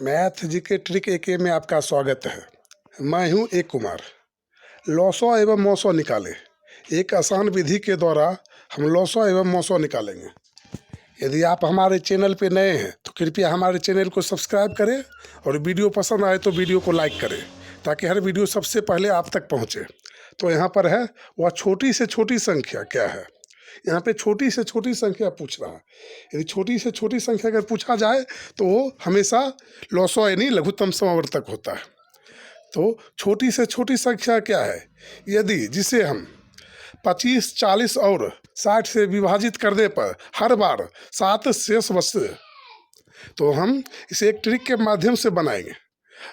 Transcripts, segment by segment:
Math GK trick एके में आपका स्वागत है। मैं हूं एक कुमार। लॉसो एवं मौसो निकालें। एक आसान विधि के द्वारा हम लॉसो एवं मौसो निकालेंगे। यदि आप हमारे चैनल पे नए हैं तो कृपया हमारे चैनल को सब्सक्राइब करें और वीडियो पसंद आए तो वीडियो को लाइक करें ताकि हर वीडियो सबसे पहले आप तक पहुंचे। तो यहाँ पर है वह छोटी से छोटी संख्या क्या है। यहाँ पे छोटी से छोटी संख्या पूछ रहा है। यदि छोटी से छोटी संख्या अगर पूछा जाए तो वो हमेशा लॉसो यानी लघुत्तम समावर्तक होता है। तो छोटी से छोटी संख्या क्या है, यदि जिसे हम 25, 40 और 60 से विभाजित करने पर हर बार 7 शेष बचे तो हम इसे एक ट्रिक के माध्यम से बनाएंगे,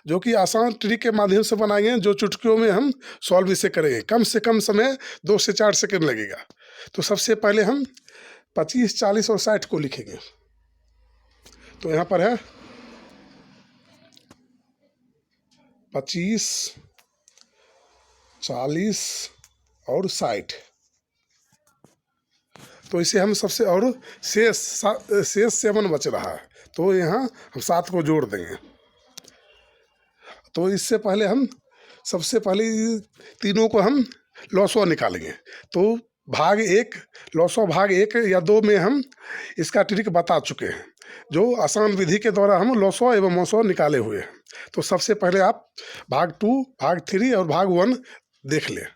जो कि आसान ट्रिक के माध्यम से बनाएंगे, जो चुटकियों में हम सॉल्व इसे करेंगे। कम से कम समय 2 से 4 सेकंड लगेगा। तो सबसे पहले हम 25, 40 और 60 को लिखेंगे। तो यहाँ पर है 25, 40 और 60। तो इसे हम सबसे और शेष 7 बच रहा है, तो यहाँ हम 7 को जोड़ देंगे। तो इससे पहले हम सबसे पहले तीनों को हम लॉसो निकालेंगे। तो भाग 1 लॉसो भाग 1 या 2 में हम इसका ट्रिक बता चुके हैं, जो आसान विधि के द्वारा हम लॉसो एवं मौसो निकाले हुए हैं। तो सबसे पहले आप भाग 2, भाग 3 और भाग 1 देख लें।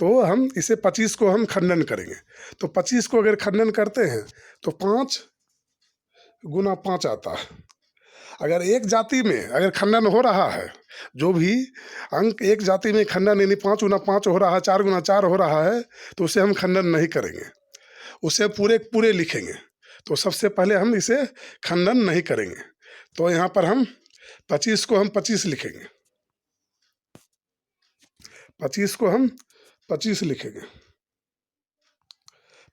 तो हम इसे 25 को हम खंडन करेंगे। तो 25 को अगर खंडन करते हैं तो 5 गुना 5 आता है। अगर एक जाति में अगर खंडन हो रहा है, जो भी अंक एक जाति में खंडन यानी 5 गुना 5 हो रहा है, 4 गुना 4 हो रहा है, तो उसे हम खंडन नहीं करेंगे, उसे पूरे लिखेंगे। तो सबसे पहले हम इसे खंडन नहीं करेंगे। तो यहाँ पर हम 25 को हम 25 लिखेंगे। 25 को हम 25 लिखेंगे।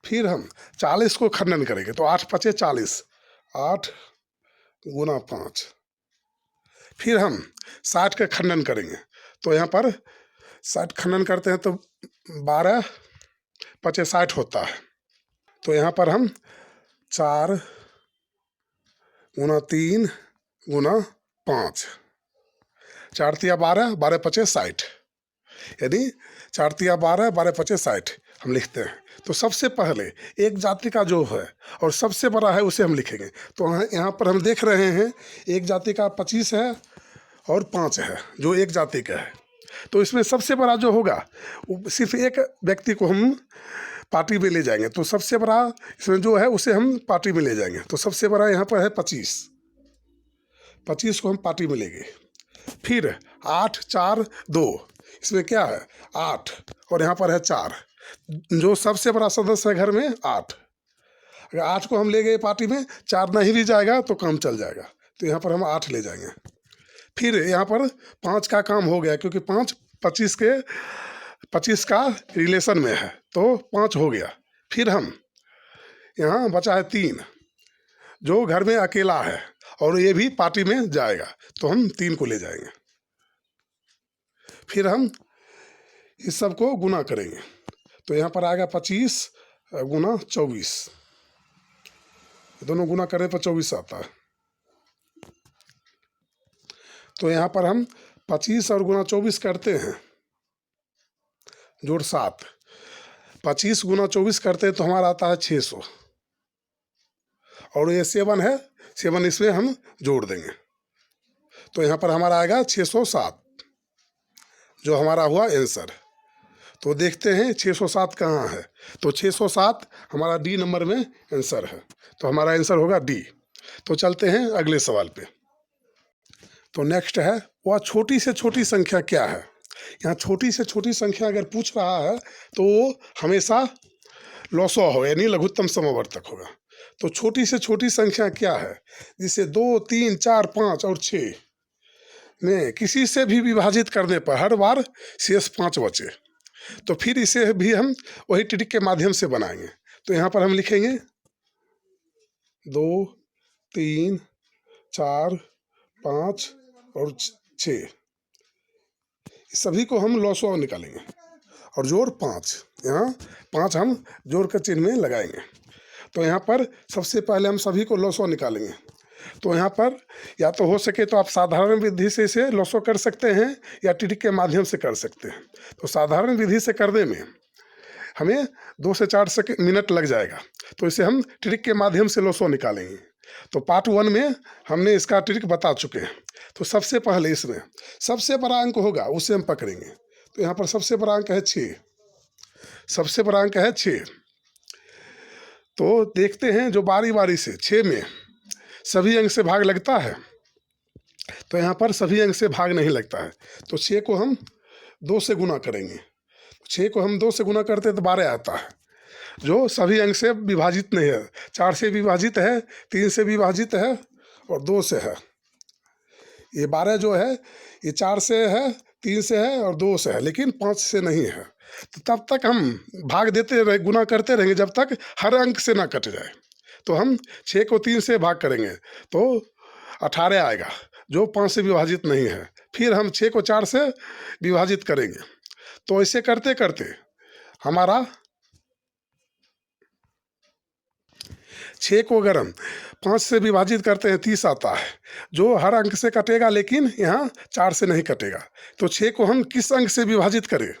फिर हम 40 को खंडन करेंगे। तो 8 5 40, 8 गुना 5। फिर हम 60 का खंडन करेंगे। तो यहाँ पर 60 खंडन करते हैं तो 12 5 60 होता है। तो यहाँ पर हम 4 गुना 3 गुना 5, 4 तिया 12, 12 5 60, यानी 4 तिया 12, 12 5 60 हम लिखते हैं। तो सबसे पहले एक जाति का जो है और सबसे बड़ा है उसे हम लिखेंगे। तो यहाँ पर हम देख रहे हैं एक जाति का 25 है और 5 है, जो एक जाति का है। तो इसमें सबसे बड़ा जो होगा सिर्फ एक व्यक्ति को हम पार्टी में ले जाएंगे। तो सबसे बड़ा इसमें जो है उसे हम पार्टी में ले जाएंगे। तो सबसे बड़ा यहाँ पर है 25 को हम पार्टी में लेंगे। फिर 8 4 2, इसमें क्या है 8 और यहाँ पर है 4, जो सबसे बड़ा सदस्य है घर में 8। अगर 8 को हम ले गए पार्टी में, 4 नहीं भी जाएगा तो काम चल जाएगा। तो यहाँ पर हम 8 ले जाएंगे। फिर यहाँ पर 5 का काम हो गया, क्योंकि 5 25 का रिलेशन में है, तो 5 हो गया। फिर हम यहाँ बचा है 3, जो घर में अकेला है और ये भी पार्टी में जाएगा, तो हम 3 को ले जाएंगे। फिर हम इस सब को गुना करेंगे। तो यहाँ पर आएगा 25 गुना 24, दोनों गुना करने पर 24 आता है। तो यहाँ पर हम 25 और गुना 24 करते हैं, जोड़ 7। 25 गुना 24 करते हैं तो हमारा आता है 600, और ये 7 है, 7 इसमें हम जोड़ देंगे। तो यहाँ पर हमारा आएगा 607, जो हमारा हुआ आंसर। तो देखते हैं 607 कहाँ है। तो 607 हमारा डी नंबर में आंसर है, तो हमारा आंसर होगा डी। तो चलते हैं अगले सवाल पे। तो नेक्स्ट है वह छोटी से छोटी संख्या क्या है। यहाँ छोटी से छोटी संख्या अगर पूछ रहा है तो वो हमेशा लॉसो हो यानी लघुत्तम समावर्तक होगा। तो छोटी से छोटी संख्या क्या है, जिसे 2 3 4 5 और 6 में किसी से भी विभाजित करने पर हर बार शेष 5 बचे। तो फिर इसे भी हम वही ट्रिक के माध्यम से बनाएंगे। तो यहाँ पर हम लिखेंगे 2 3 4 5 और 6, सभी को हम लॉसो निकालेंगे और जोड़ 5, यहाँ 5 हम जोड़ कर चिन्ह में लगाएंगे। तो यहाँ पर सबसे पहले हम सभी को लॉसो निकालेंगे। तो यहाँ पर या तो हो सके तो आप साधारण विधि से इसे लॉसो कर सकते हैं या ट्रिक के माध्यम से कर सकते हैं। तो साधारण विधि से करने में हमें 2 से 4 मिनट लग जाएगा, तो इसे हम ट्रिक के माध्यम से लॉसो निकालेंगे। तो पार्ट 1 में हमने इसका ट्रिक बता चुके हैं। तो सबसे पहले इसमें सबसे बड़ा अंक होगा उसे हम पकड़ेंगे। तो यहाँ पर सबसे बड़ा अंक है 6, सबसे बड़ा अंक है 6। तो देखते हैं जो बारी बारी से 6 में सभी अंक से भाग लगता है, तो यहाँ पर सभी अंक से भाग नहीं लगता है। तो 6 को हम 2 से गुना करेंगे। 6 को हम 2 से गुना करते हैं तो 12 आता है, जो सभी अंक से विभाजित नहीं है। 4 से विभाजित है, 3 से विभाजित है और 2 से है। ये 12 जो है ये 4 से है, 3 से है और 2 से है, लेकिन 5 से नहीं है। तो तब तक हम भाग देते रहे, गुना करते रहेंगे जब तक हर अंक से ना कट जाए। तो हम 6 को 3 से भाग करेंगे तो 18 आएगा, जो 5 से विभाजित नहीं है। फिर हम 6 को 4 से विभाजित करेंगे। तो ऐसे करते करते हमारा 6 को अगर हम 5 से विभाजित करते हैं 30 आता है, जो हर अंक से कटेगा, लेकिन यहाँ 4 से नहीं कटेगा। तो 6 को हम किस अंक से विभाजित करें,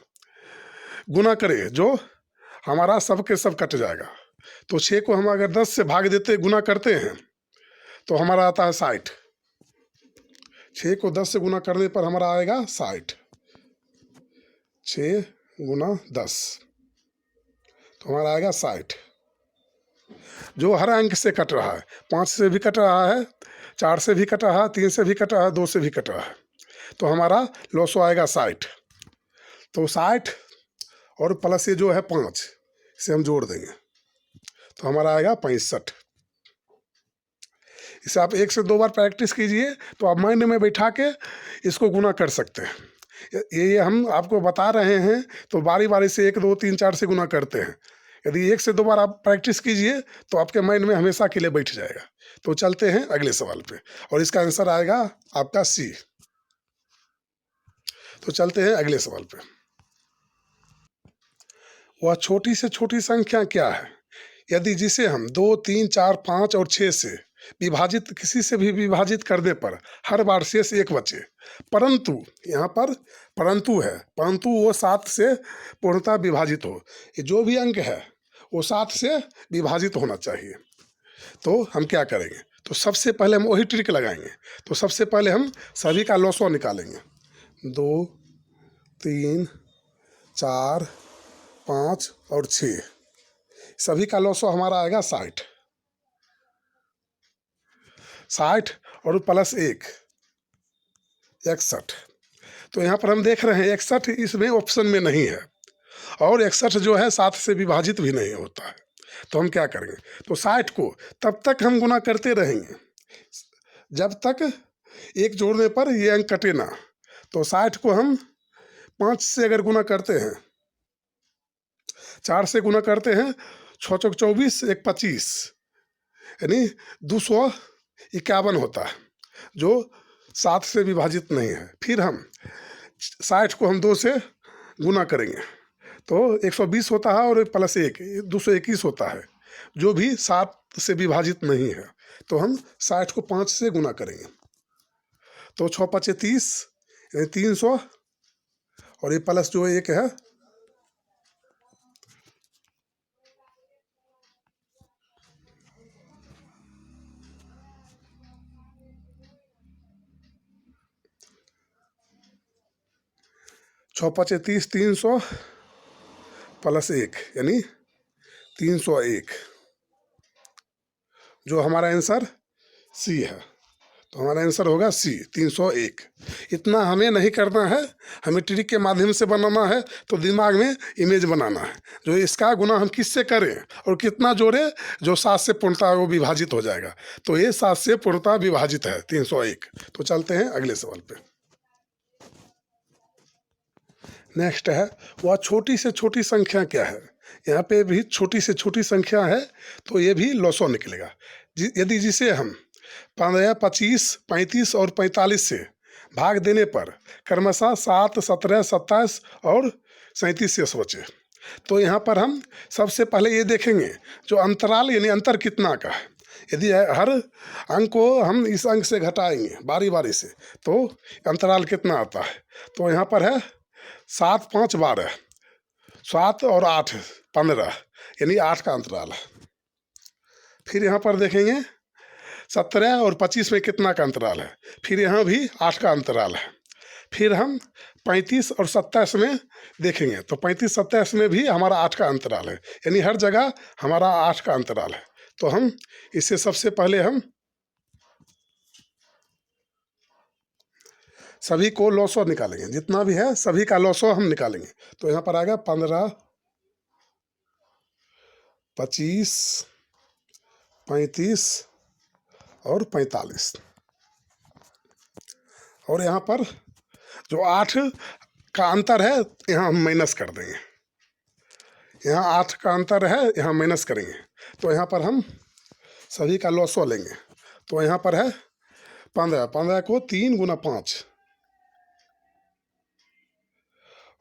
गुना करें, जो हमारा सब के सब कट जाएगा। तो 6 को हम अगर 10 से भाग देते गुना करते हैं तो हमारा आता है 60। 6 को 10 से गुना करने पर हमारा आएगा 60। 6 गुना 10 तो हमारा आएगा 60, जो हर अंक से कट रहा है। 5 से भी कट रहा है, 4 से भी कट रहा है, 3 से भी कट रहा है, 2 से भी कट रहा है। तो हमारा लॉसो आएगा 60। तो 60 और प्लस ये जो है 5, इसे हम जोड़ देंगे तो हमारा आएगा 65। इसे आप 1 से 2 बार प्रैक्टिस कीजिए तो आप माइंड में बैठा के इसको गुना कर सकते हैं। ये हम आपको बता रहे हैं, तो बारी बारी से 1 2 3 4 से गुना करते हैं। यदि 1 से 2 बार आप प्रैक्टिस कीजिए तो आपके माइंड में हमेशा के लिए बैठ जाएगा। तो चलते हैं अगले सवाल पे, और इसका आंसर आएगा आपका सी। तो चलते हैं अगले सवाल पे। वह छोटी से छोटी संख्या क्या है यदि जिसे हम 2 3 4 5 और 6 से विभाजित, किसी से भी विभाजित करने पर हर बार शेष 1 बचे, परंतु यहाँ पर परंतु है, परंतु वो 7 से पूर्णतः विभाजित हो। ये जो भी अंक है वो 7 से विभाजित होना चाहिए। तो हम क्या करेंगे, तो सबसे पहले हम वही ट्रिक लगाएंगे। तो सबसे पहले हम सभी का लॉसो निकालेंगे। 2 3 4 5 और 6, सभी का लॉसो हमारा आएगा 60। 60 और प्लस 1 61। तो यहाँ पर हम देख रहे हैं 61 इसमें ऑप्शन में नहीं है, और 61 जो है 7 से विभाजित भी नहीं होता है। तो हम क्या करेंगे, तो 60 को तब तक हम गुना करते रहेंगे जब तक 1 जोड़ने पर ये अंक कटे ना। तो 60 को हम 5 से अगर गुना करते हैं, 4 से गुना करते हैं, 6 चौक 24 1 25, यानी 251 होता है, जो 7 से विभाजित नहीं है। फिर हम 60 को हम 2 से गुना करेंगे तो 120 होता है, और प्लस 1 221 होता है, जो भी 7 से विभाजित नहीं है। तो हम 60 को 5 से गुना करेंगे तो 6 5 30 यानी 300, और ये प्लस जो 1 है 6 5 30 300 प्लस 1 यानी 301, जो हमारा आंसर सी है। तो हमारा आंसर होगा सी 301। इतना हमें नहीं करना है, हमें ट्रिक के माध्यम से बनाना है। तो दिमाग में इमेज बनाना है, जो इसका गुना हम किससे करें और कितना जोड़े, जो 7 से पूर्णतः वो विभाजित हो जाएगा। तो ये 7 से पूर्णतः विभाजित है 301। तो चलते हैं अगले सवाल पे। नेक्स्ट है, वह छोटी से छोटी संख्या क्या है। यहाँ पे भी छोटी से छोटी संख्या है, तो ये भी लॉसो निकलेगा। यदि जिसे हम 15 25 35 और 45 से भाग देने पर क्रमशः 7 17 27 और 37 शेष बचे। तो यहाँ पर हम सबसे पहले ये देखेंगे जो अंतराल यानी अंतर कितना का है। यदि हर अंक को हम इस अंक से घटाएंगे बारी बारी से तो अंतराल कितना आता है। तो यहाँ पर है 7 5 12, 7 और 8 15, यानी 8 का अंतराल है। फिर यहाँ पर देखेंगे 17 और 25 में कितना का अंतराल है, फिर यहाँ भी 8 का अंतराल है। फिर हम 35 और 27 में देखेंगे तो 35 27 में भी हमारा 8 का अंतराल है, यानी हर जगह हमारा 8 का अंतराल है। तो हम इससे सबसे पहले हम सभी को लॉसो निकालेंगे, जितना भी है सभी का लॉसो हम निकालेंगे। तो यहाँ पर आएगा 15 25 35 और 45, और यहाँ पर जो 8 का अंतर है यहाँ हम माइनस कर देंगे। यहाँ 8 का अंतर है, यहाँ माइनस करेंगे। तो यहाँ पर हम सभी का लॉसो लेंगे। तो यहाँ पर है 15, 15 को 3 गुना 5,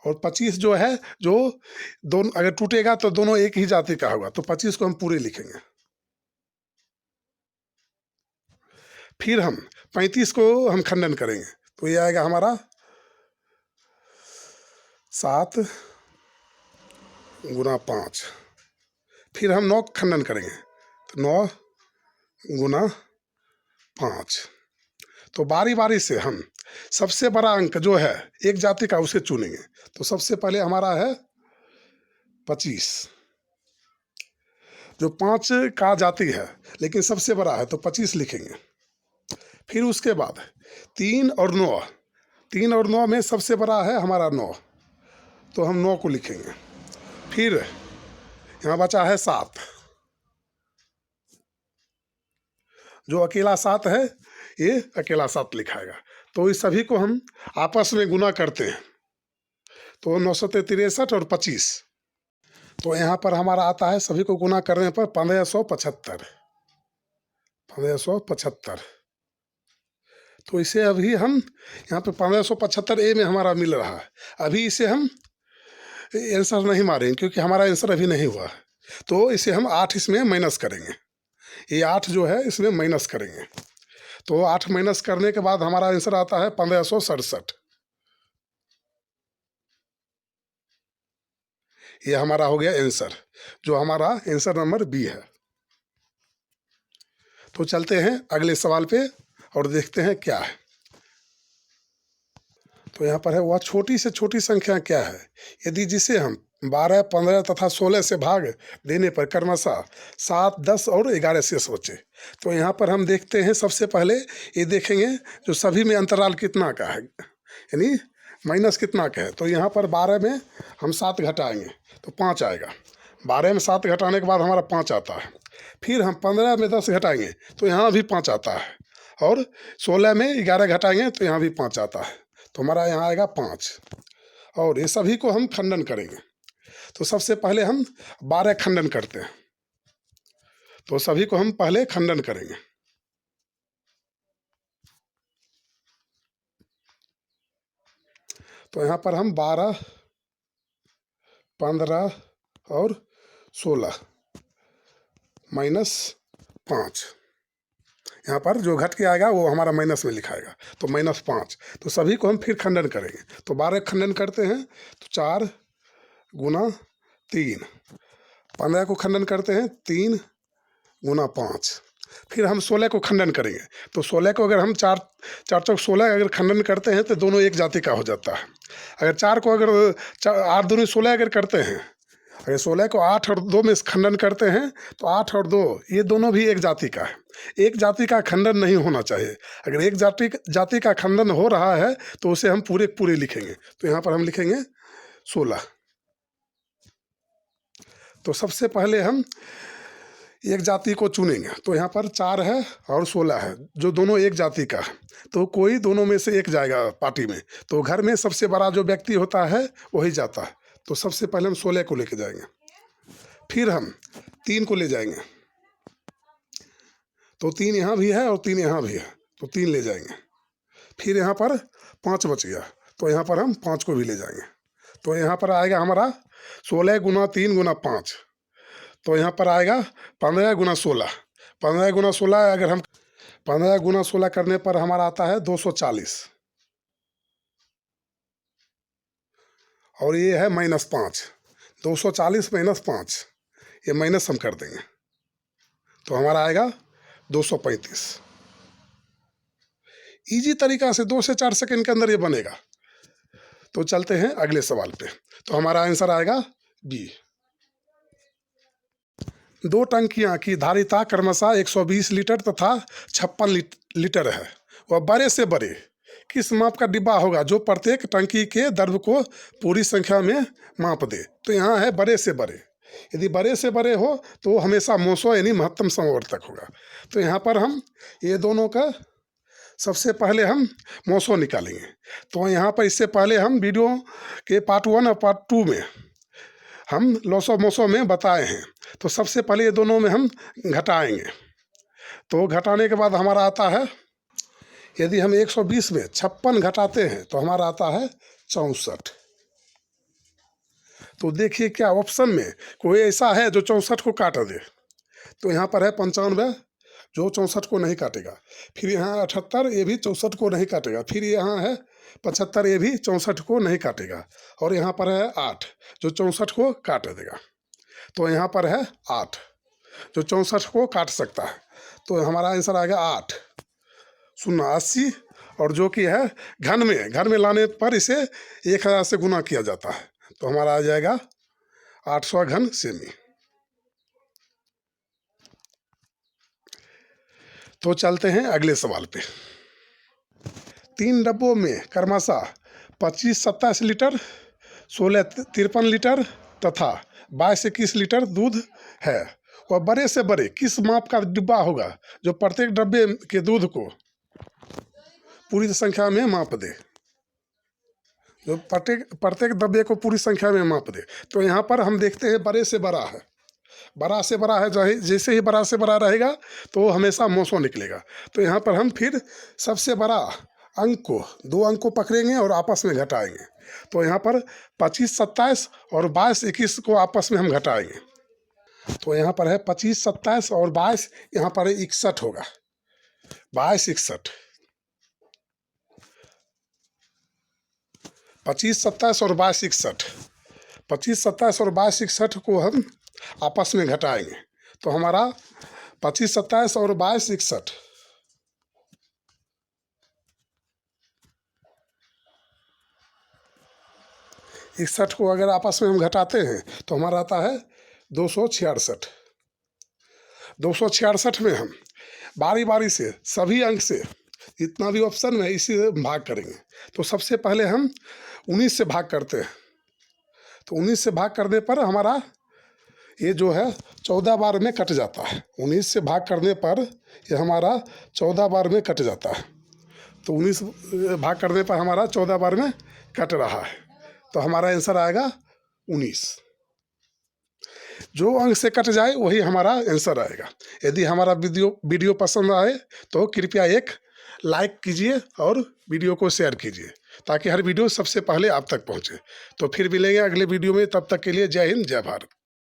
और 25 जो है, जो दोनों अगर टूटेगा तो दोनों एक ही जाति का होगा, तो 25 को हम पूरे लिखेंगे। फिर हम 35 को हम खंडन करेंगे, तो ये आएगा हमारा 7 गुना 5। फिर हम 9 खंडन करेंगे, तो 9 गुना 5। तो बारी बारी से हम सबसे बड़ा अंक जो है एक जाति का उसे चुनेंगे। तो सबसे पहले हमारा है 25, जो 5 का जाति है लेकिन सबसे बड़ा है, तो 25 लिखेंगे। फिर उसके बाद 3 और 9, 3 और 9 में सबसे बड़ा है हमारा 9, तो हम 9 को लिखेंगे। फिर यहाँ बचा है 7, जो अकेला 7 है ये अकेला 7 लिखाएगा। तो इस सभी को हम आपस में गुना करते हैं, तो 963 और 25, तो यहाँ पर हमारा आता है सभी को गुना करने पर 1575, 1575। तो इसे अभी हम यहाँ पे 1575 ए में हमारा मिल रहा है। अभी इसे हम आंसर नहीं मारेंगे क्योंकि हमारा आंसर अभी नहीं हुआ है, तो इसे हम 8 इसमें माइनस करेंगे। ये 8 जो है इसमें माइनस करेंगे, तो 8 माइनस करने के बाद हमारा आंसर आता है 1567। ये हमारा हो गया आंसर, जो हमारा आंसर नंबर बी है। तो चलते हैं अगले सवाल पे और देखते हैं क्या है। तो यहाँ पर है वह छोटी से छोटी संख्या क्या है यदि जिसे हम 12 15 तथा 16 से भाग देने पर क्रमशः 7 10 और 11 शेष बचे। तो यहाँ पर हम देखते हैं सबसे पहले ये देखेंगे जो सभी में अंतराल कितना का है, यानी माइनस कितना का है। तो यहाँ पर 12 में हम 7 घटाएंगे तो 5 आएगा, 12 में 7 घटाने के बाद हमारा 5 आता है। फिर हम 15 में 10 घटाएंगे तो यहाँ भी 5 आता है, और 16 में 11 घटाएंगे तो यहाँ भी 5 आता है, तो हमारा यहाँ आएगा 5। और ये सभी को हम खंडन करेंगे। तो सबसे पहले हम 12 खंडन करते हैं, तो सभी को हम पहले खंडन करेंगे। तो यहाँ पर हम 12 15 और 16 माइनस 5, यहाँ पर जो घट के आएगा वो हमारा माइनस में लिखाएगा, तो -5। तो सभी को हम फिर खंडन करेंगे। तो 12 खंडन करते हैं तो 4 गुना 3, 15 को खंडन करते हैं 3 गुना 5। फिर हम 16 को खंडन करेंगे, तो 16 को अगर हम 4 चौक 16 अगर खंडन करते हैं तो दोनों एक जाति का हो जाता है। अगर 4 को अगर 8 दूनी 16 अगर करते हैं, अगर 16 को 8 और 2 में खंडन करते हैं तो 8 और 2 ये दोनों भी एक जाति का है। एक जाति का खंडन नहीं होना चाहिए। अगर एक जाति का खंडन हो रहा है तो उसे हम पूरे लिखेंगे। तो यहाँ पर हम लिखेंगे 16। तो सबसे पहले हम एक जाति को चुनेंगे। तो यहाँ पर 4 है और 16 है, जो दोनों एक जाति का है, तो कोई दोनों में से एक जाएगा पार्टी में। तो घर में सबसे बड़ा जो व्यक्ति होता है वही जाता है। तो सबसे पहले हम 16 को लेके जाएंगे, फिर हम 3 को ले जाएंगे, तो 3 यहाँ भी है और 3 यहाँ भी है, तो 3 ले जाएंगे। फिर यहाँ पर 5 बच गया, तो यहाँ पर हम 5 को भी ले जाएंगे। तो यहाँ पर आएगा हमारा 16 गुना 3 गुना 5, तो यहाँ पर आएगा 15 गुना 16, 15 गुना 16, अगर हम 15 गुना 16 करने पर हमारा आता है 240, और ये है -5, 240 -5, ये माइनस हम कर देंगे तो हमारा आएगा 235। इजी तरीका से 2 से 4 सेकंड के अंदर ये बनेगा। तो चलते हैं अगले सवाल पे। तो हमारा आंसर आएगा बी। 2 टंकियां की धारिता क्रमशः 120 लीटर तथा 56 लीटर है। वह बड़े से बड़े किस माप का डिब्बा होगा जो प्रत्येक टंकी के द्रव्य को पूरी संख्या में माप दे। तो यहाँ है बड़े से बड़े, यदि बड़े से बड़े हो तो हमेशा मोसो यानी महत्तम समवर्तक होगा। तो यहाँ पर हम ये दोनों का सबसे पहले हम मोसो निकालेंगे। तो यहाँ पर इससे पहले हम वीडियो के पार्ट 1 और पार्ट 2 में हम लोसो मोसो में बताए हैं। तो सबसे पहले ये दोनों में हम घटाएंगे। तो घटाने के बाद हमारा आता है, यदि हम 120 में 56 घटाते हैं तो हमारा आता है 64। तो देखिए क्या ऑप्शन में कोई ऐसा है जो 64 को काट दे। तो यहाँ पर है 95 जो 64 को नहीं काटेगा, फिर यहाँ 78 ये भी 64 को नहीं काटेगा, फिर यहाँ है 75 ये भी 64 को नहीं काटेगा, और यहाँ पर है 8 जो 64 को काट देगा। तो यहाँ पर है 8 जो 64 को काट सकता है। तो हमारा आंसर आ गया 8 शून्य 80, और जो कि है घन में लाने पर इसे 1000 से गुना किया जाता है। तो हमारा आ जाएगा 800 घन सेमी। तो चलते हैं अगले सवाल पे। 3 डब्बों में क्रमशः 25-27 लीटर, 16-53 लीटर तथा 22-21 लीटर दूध है। वह बड़े से बड़े किस माप का डिब्बा होगा जो प्रत्येक डब्बे के दूध को पूरी संख्या में माप दे, जो प्रत्येक डब्बे को पूरी संख्या में माप दे। तो यहाँ पर हम देखते हैं बड़े से बड़ा है, बड़ा से बड़ा है, जैसे ही बड़ा से बड़ा रहेगा तो हमेशा मोसो निकलेगा। तो यहाँ पर हम फिर सबसे बड़ा अंक को 2 अंक को पकड़ेंगे और आपस में घटाएंगे। तो यहाँ पर 25-27 और 22-21 को आपस में हम घटाएंगे। तो यहाँ पर है 25-27 और 22, यहाँ पर 61 होगा, 22-61। 25-27 और 22-61, 25-27 और 22-61 को हम आपस में घटाएंगे। तो हमारा 25-27 और 22-61, 61 को अगर आपस में हम घटाते हैं तो हमारा आता है 266। 266 में हम बारी बारी से सभी अंक से जितना भी ऑप्शन में इसी से भाग करेंगे। तो सबसे पहले हम 19 से भाग करते हैं। तो 19 से भाग करने पर हमारा ये जो है 14 बार में कट जाता है। 19 से भाग करने पर ये हमारा 14 बार में कट जाता है। तो 19 भाग करने पर हमारा 14 बार में कट रहा है। तो हमारा आंसर आएगा 19। जो अंक से कट जाए वही हमारा आंसर आएगा। यदि हमारा वीडियो पसंद आए तो कृपया एक लाइक कीजिए और वीडियो को शेयर कीजिए ताकि हर वीडियो सबसे पहले आप तक पहुंचे। तो फिर मिलेंगे अगले वीडियो में, तब तक के लिए जय हिंद जय भारत।